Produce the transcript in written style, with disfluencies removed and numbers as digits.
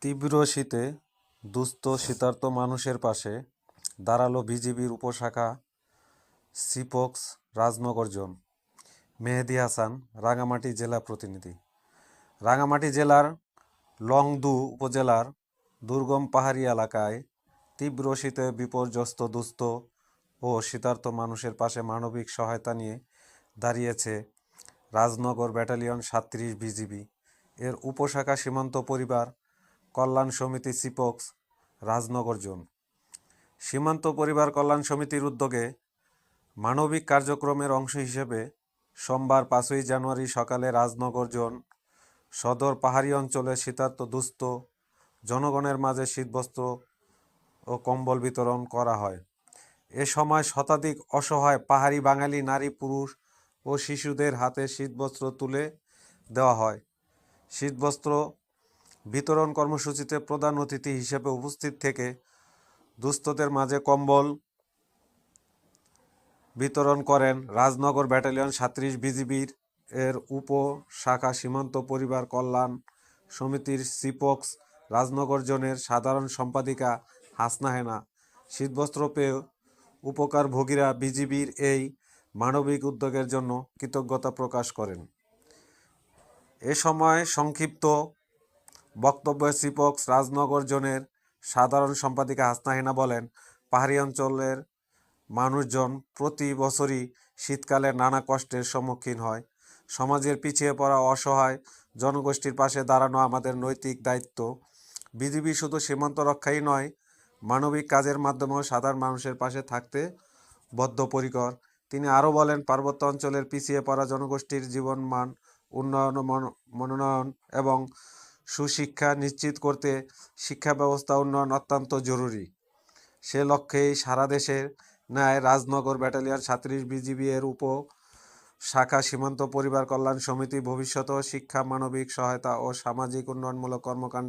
তীব্র শীতে দুস্থ শীতার্ত মানুষের পাশে দাঁড়ালো বিজিবির উপশাখা সিপক্স রাজনগর জোন। মেহেদী হাসান, রাঙামাটি জেলা প্রতিনিধি। রাঙামাটি জেলার লংদু উপজেলার দুর্গম পাহাড়ি এলাকায় তীব্র শীতে বিপর্যস্ত দুস্থ ও শীতার্ত মানুষের পাশে মানবিক সহায়তা নিয়ে দাঁড়িয়েছে রাজনগর ব্যাটালিয়ন ৩৭ বিজিবি এর উপশাখা সীমান্ত পরিবার কল্যাণ সমিতি সিপক্স রাজনগর জোন। সীমান্ত পরিবার কল্যাণ সমিতির উদ্যোগে মানবিক কার্যক্রমের অংশ হিসেবে সোমবার ৫ই জানুয়ারি সকালে রাজনগর জোন সদর পাহাড়ি অঞ্চলে শীতার্ত দুস্থ জনগণের মাঝে শীতবস্ত্র ও কম্বল বিতরণ করা হয়। এ সময় শতাধিক অসহায় পাহাড়ি বাঙালি নারী, পুরুষ ও শিশুদের হাতে শীতবস্ত্র তুলে দেওয়া হয়। শীতবস্ত্র বিতরণ কর্মসূচিতে প্রধান অতিথি হিসেবে উপস্থিত থেকে দুস্থদের মাঝে কম্বল বিতরণ করেন রাজনগর ব্যাটালিয়ন ৩৭ বিজিবির এর উপশাখা সীমান্ত পরিবার কল্যাণ সমিতির সিপক্স রাজনগর জোনের সাধারণ সম্পাদিকা হাসনা হেনা। শীতবস্ত্র পেয়ে উপকারভোগীরা বিজিবির এই মানবিক উদ্যোগের জন্য কৃতজ্ঞতা প্রকাশ করেন। এ সময় সংক্ষিপ্ত বক্তব্যে সিপক্স রাজনগর জোনের সাধারণ সম্পাদিকা হাসনা হেনা বলেন, পাহাড়ি অঞ্চলের মানুষজন প্রতি বছরই শীতকালে নানা কষ্টের সম্মুখীন হয়। সমাজের পিছিয়ে পড়া অসহায় জনগোষ্ঠীর পাশে দাঁড়ানো আমাদের নৈতিক দায়িত্ব। বিজিবি শুধু সীমান্ত রক্ষাই নয়, মানবিক কাজের মাধ্যমেও সাধারণ মানুষের পাশে থাকতে বদ্ধপরিকর। তিনি আরও বলেন, পার্বত্য অঞ্চলের পিছিয়ে পড়া জনগোষ্ঠীর জীবনমান উন্নয়ন, মনোনয়ন এবং সুশিক্ষা নিশ্চিত করতে শিক্ষা ব্যবস্থা উন্নয়ন অত্যন্ত জরুরি। সে লক্ষ্যেই সারা দেশের ন্যায় রাজনগর ব্যাটালিয়ন ৩৭ বিজিবি এর উপশাখা সীমান্ত পরিবার কল্যাণ সমিতি ভবিষ্যতেও শিক্ষা, মানবিক সহায়তা ও সামাজিক উন্নয়নমূলক কর্মকাণ্ডে